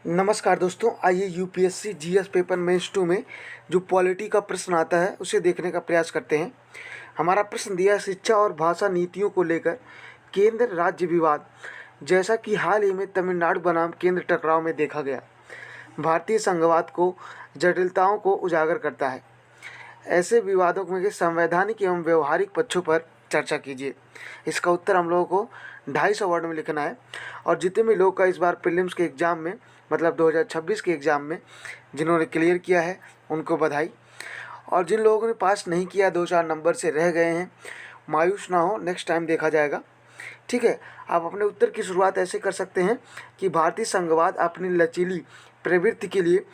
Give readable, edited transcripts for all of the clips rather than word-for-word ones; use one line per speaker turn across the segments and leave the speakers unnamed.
नमस्कार दोस्तों, आइए यूपीएससी जीएस पेपर मेंस 2 में जो पॉलिटी का प्रश्न आता है उसे देखने का प्रयास करते हैं। हमारा प्रश्न दिया है शिक्षा और भाषा नीतियों को लेकर केंद्र राज्य विवाद, जैसा कि हाल ही में तमिलनाडु बनाम केंद्र टकराव में देखा गया। भारतीय संघवाद को जटिलताओं को उजागर करता है। ऐसे विवादों में संवैधानिक एवं व्यवहारिक पक्षों पर चर्चा कीजिए। इसका उत्तर हम लोगों को 250 वर्ड में लिखना है। और जितने भी लोग का इस बार प्रीलिम्स के एग्ज़ाम में मतलब 2026 के एग्ज़ाम में जिन्होंने क्लियर किया है उनको बधाई, और जिन लोगों ने पास नहीं किया 2-4 नंबर से रह गए हैं, मायूस ना हो, नेक्स्ट टाइम देखा जाएगा। ठीक है, आप अपने उत्तर की शुरुआत ऐसे कर सकते हैं कि भारतीय संघवाद अपनी लचीली प्रवृत्ति के लिए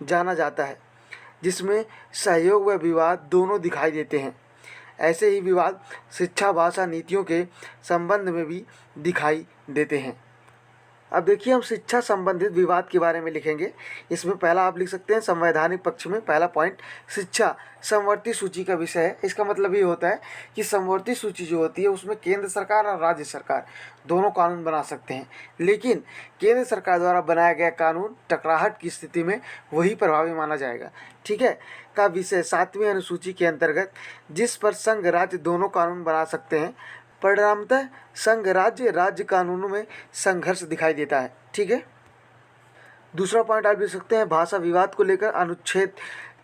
जाना जाता है, जिसमें सहयोग व विवाद दोनों दिखाई देते हैं। ऐसे ही विवाद शिक्षा भाषा नीतियों के संबंध में भी दिखाई देते हैं। अब देखिए, हम शिक्षा संबंधित विवाद के बारे में लिखेंगे। इसमें पहला आप लिख सकते हैं संवैधानिक पक्ष में पहला पॉइंट, शिक्षा समवर्ती सूची का विषय है। इसका मतलब ये होता है कि समवर्ती सूची जो होती है उसमें केंद्र सरकार और राज्य सरकार दोनों कानून बना सकते हैं, लेकिन केंद्र सरकार द्वारा बनाया गया कानून टकराहट की स्थिति में वही प्रभावी माना जाएगा। ठीक है, का विषय 7वीं अनुसूची के अंतर्गत, जिस पर संघ राज्य दोनों कानून बना सकते हैं। परिणामतः संघ राज्य राज्य कानूनों में संघर्ष दिखाई देता है। ठीक है, दूसरा पॉइंट आप लिख सकते हैं भाषा विवाद को लेकर अनुच्छेद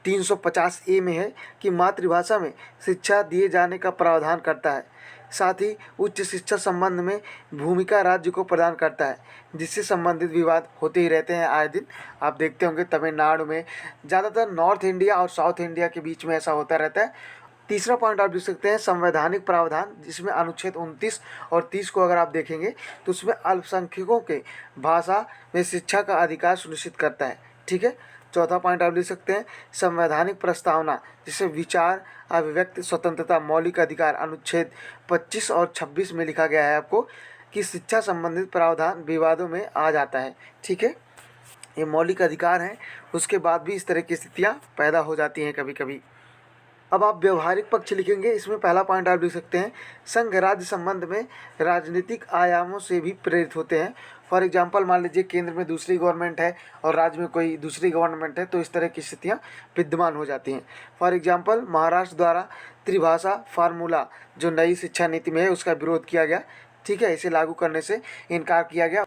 350A में है कि मातृभाषा में शिक्षा दिए जाने का प्रावधान करता है, साथ ही उच्च शिक्षा संबंध में भूमिका राज्य को प्रदान करता है, जिससे संबंधित विवाद होते ही रहते हैं आए दिन। आप देखते होंगे तमिलनाडु में ज़्यादातर नॉर्थ इंडिया और साउथ इंडिया के बीच में ऐसा होता रहता है। तीसरा पॉइंट आप लिख सकते हैं संवैधानिक प्रावधान, जिसमें अनुच्छेद 29 और 30 को अगर आप देखेंगे तो उसमें अल्पसंख्यकों के भाषा में शिक्षा का अधिकार सुनिश्चित करता है। ठीक है, चौथा पॉइंट आप लिख सकते हैं संवैधानिक प्रस्तावना, जिसे विचार अभिव्यक्ति स्वतंत्रता मौलिक अधिकार अनुच्छेद 25 और 26 में लिखा गया है आपको कि शिक्षा संबंधित प्रावधान विवादों में आ जाता है। ठीक है, ये मौलिक अधिकार हैं, उसके बाद भी इस तरह की स्थितियाँ पैदा हो जाती हैं कभी कभी। अब आप व्यवहारिक पक्ष लिखेंगे। इसमें पहला पॉइंट आप लिख सकते हैं संघ राज्य संबंध में राजनीतिक आयामों से भी प्रेरित होते हैं। फॉर एग्जांपल, मान लीजिए केंद्र में दूसरी गवर्नमेंट है और राज्य में कोई दूसरी गवर्नमेंट है, तो इस तरह की स्थितियां विद्यमान हो जाती हैं। फॉर एग्जांपल, महाराष्ट्र द्वारा त्रिभाषा फार्मूला जो नई शिक्षा नीति में है उसका विरोध किया गया। ठीक है, इसे लागू करने से इनकार किया गया।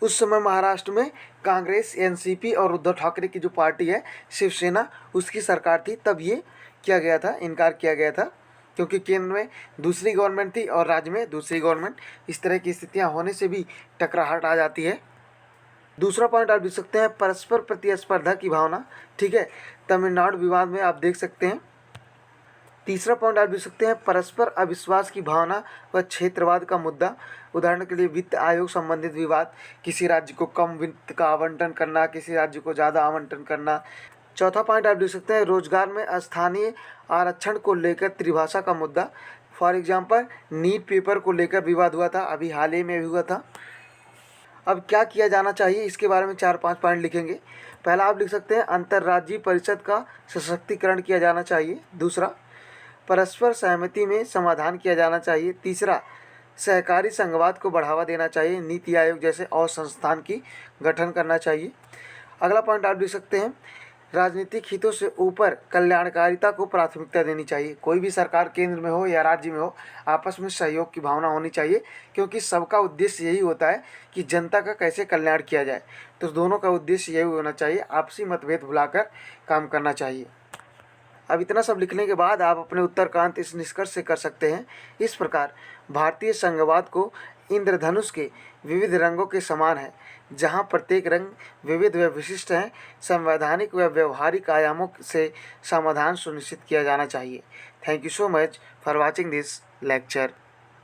उस समय महाराष्ट्र में कांग्रेस, एनसीपी और उद्धव ठाकरे की जो पार्टी है शिवसेना, उसकी सरकार थी, तब ये किया गया था, इनकार किया गया था, क्योंकि केंद्र में दूसरी गवर्नमेंट थी और राज्य में दूसरी गवर्नमेंट। इस तरह की स्थितियां होने से भी टकराहट आ जाती है। दूसरा पॉइंट आप लिख सकते हैं परस्पर प्रतिस्पर्धा की भावना। ठीक है, तमिलनाडु विवाद में आप देख सकते हैं। तीसरा पॉइंट आप लिख सकते हैं परस्पर अविश्वास की भावना व क्षेत्रवाद का मुद्दा। उदाहरण के लिए वित्त आयोग संबंधित विवाद, किसी राज्य को कम वित्त का आवंटन करना, किसी राज्य को ज़्यादा आवंटन करना। चौथा पॉइंट आप लिख सकते हैं रोजगार में स्थानीय आरक्षण को लेकर त्रिभाषा का मुद्दा। फॉर एग्जांपल, नीट पेपर को लेकर विवाद हुआ था, अभी हाल ही में हुआ था। अब क्या किया जाना चाहिए, इसके बारे में 4-5 पॉइंट लिखेंगे। पहला आप लिख सकते हैं अंतर्राज्यीय परिषद का सशक्तिकरण किया जाना चाहिए। दूसरा, परस्पर सहमति में समाधान किया जाना चाहिए। तीसरा, सहकारी संघवाद को बढ़ावा देना चाहिए। नीति आयोग जैसे और संस्थान की गठन करना चाहिए। अगला पॉइंट आप लिख सकते हैं राजनीतिक हितों से ऊपर कल्याणकारिता को प्राथमिकता देनी चाहिए। कोई भी सरकार केंद्र में हो या राज्य में हो, आपस में सहयोग की भावना होनी चाहिए, क्योंकि सबका उद्देश्य यही होता है कि जनता का कैसे कल्याण किया जाए। तो दोनों का उद्देश्य यही होना चाहिए, आपसी मतभेद भुलाकर काम करना चाहिए। अब इतना सब लिखने के बाद आप अपने उत्तर का अंत इस निष्कर्ष से कर सकते हैं। इस प्रकार भारतीय संघवाद को इंद्रधनुष के विविध रंगों के समान है, जहां प्रत्येक रंग विविध व विशिष्ट है। संवैधानिक व व्यवहारिक आयामों से समाधान सुनिश्चित किया जाना चाहिए। Thank you so much for watching this lecture.